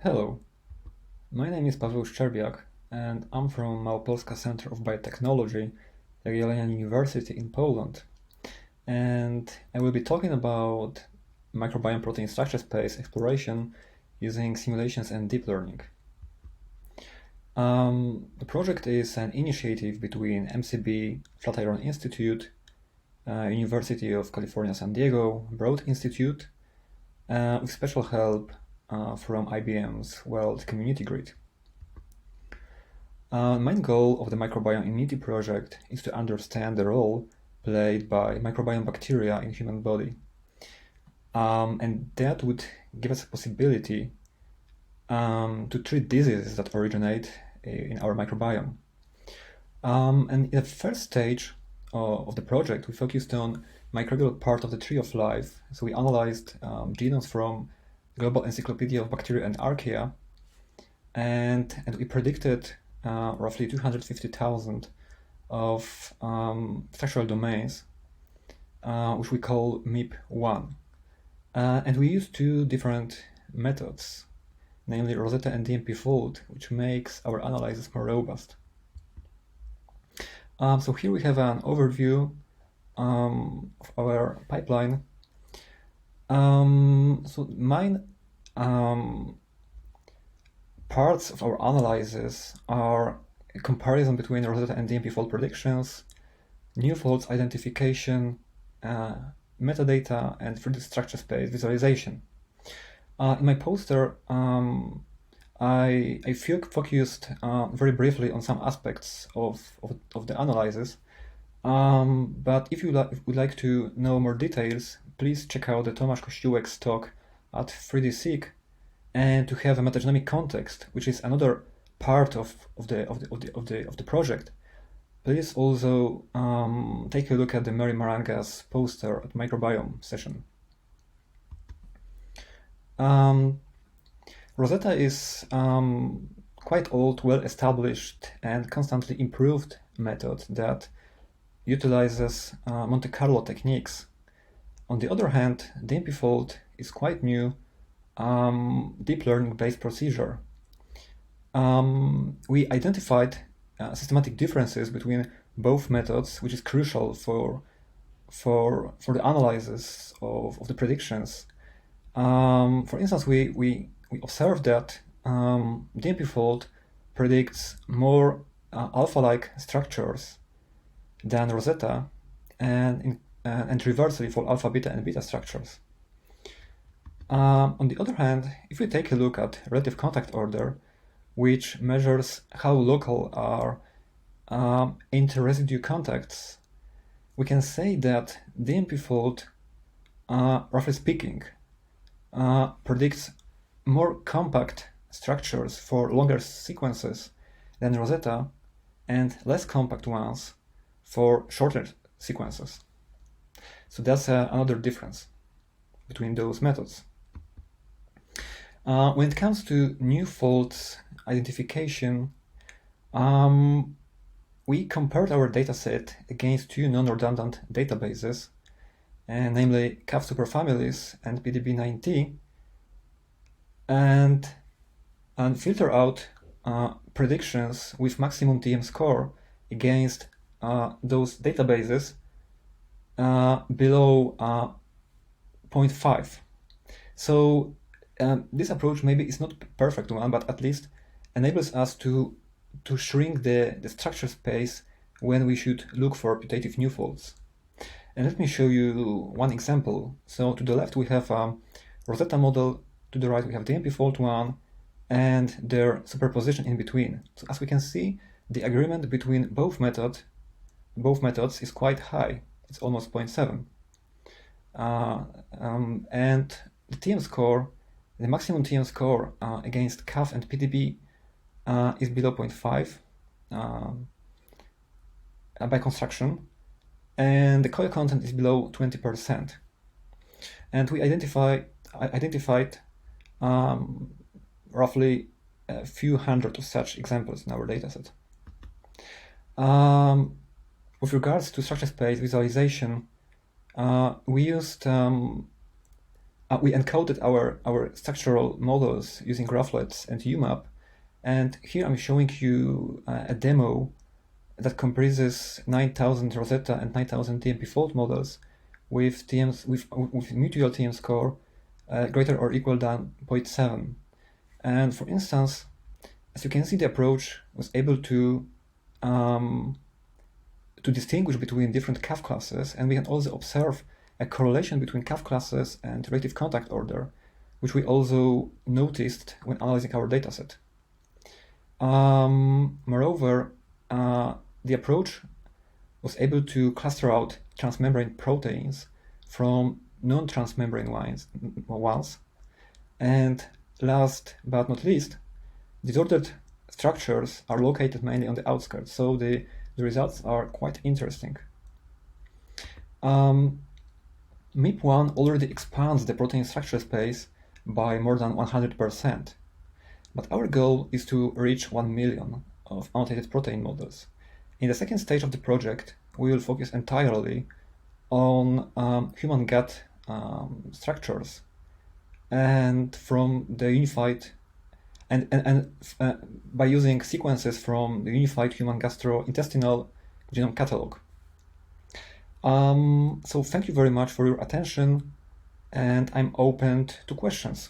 Hello, my name is Pawel Szczerbiak and I'm from Małopolska Center of Biotechnology, Jagiellonian University in Poland. And I will be talking about microbiome protein structure space exploration using simulations and deep learning. The project is an initiative between MCB, Flatiron Institute, University of California, San Diego, Broad Institute, with special help from IBM's World Community Grid. Main goal of the Microbiome Immunity Project is to understand the role played by microbiome bacteria in human body. And that would give us a possibility to treat diseases that originate in our microbiome. And in the first stage of the project, we focused on microbial part of the tree of life. So we analyzed genomes from Global Encyclopedia of Bacteria and Archaea, and we predicted roughly 250,000 of structural domains, which we call MIP1. And we use two different methods, namely Rosetta and DMPFold, which makes our analysis more robust. So here we have an overview of our pipeline. So main parts of our analysis are a comparison between Rosetta and DMPFold predictions, new folds identification, metadata, and 3D structure space visualization. In my poster, I focused very briefly on some aspects of the analysis, but if you would like to know more details, please check out the Tomasz Kościółek's talk at 3DSeq, and to have a metagenomic context, which is another part of the project. Please also take a look at the Mary Maranga's poster at Microbiome session. Rosetta is quite old, well-established, and constantly improved method that utilizes Monte Carlo techniques. On the other hand, DMPFold is quite new deep learning-based procedure. We identified systematic differences between both methods, which is crucial for the analysis of the predictions. For instance, we observed that DMPFold predicts more alpha-like structures than Rosetta, and reversely for alpha, beta, and beta structures. On the other hand, if we take a look at relative contact order, which measures how local are inter-residue contacts, we can say that DMPFold, roughly speaking, predicts more compact structures for longer sequences than Rosetta, and less compact ones for shorter sequences. So that's another difference between those methods. When it comes to new folds identification, we compared our dataset against two non-redundant databases, namely CAF superfamilies and PDB9T, and filter out predictions with maximum TM score against those databases below 0.5. So this approach maybe is not perfect one, but at least enables us to shrink the structure space when we should look for putative new folds. And let me show you one example. So to the left we have a Rosetta model, to the right we have the DMPFold one, and their superposition in between. So as we can see, the agreement between both methods is quite high. It's almost 0.7. And the TM score, the maximum TM score against CAF and PDB is below 0.5 by construction, and the COIL content is below 20%. And we identified roughly a few hundred of such examples in our dataset. With regards to structure space visualization, we used we encoded our structural models using graphlets and UMAP. And here I'm showing you a demo that comprises 9,000 Rosetta and 9,000 DMPFold models with mutual TM score greater or equal than 0.7. And for instance, as you can see, the approach was able to distinguish between different CAF classes, and we can also observe a correlation between CAF classes and relative contact order, which we also noticed when analyzing our dataset. Moreover, the approach was able to cluster out transmembrane proteins from non-transmembrane ones. And last but not least, disordered structures are located mainly on the outskirts, so the results are quite interesting. MIP1 already expands the protein structure space by more than 100%, but our goal is to reach 1 million of annotated protein models. In the second stage of the project, we will focus entirely on human gut structures, and from the unified by using sequences from the unified human gastrointestinal genome catalog. So thank you very much for your attention, and I'm open to questions.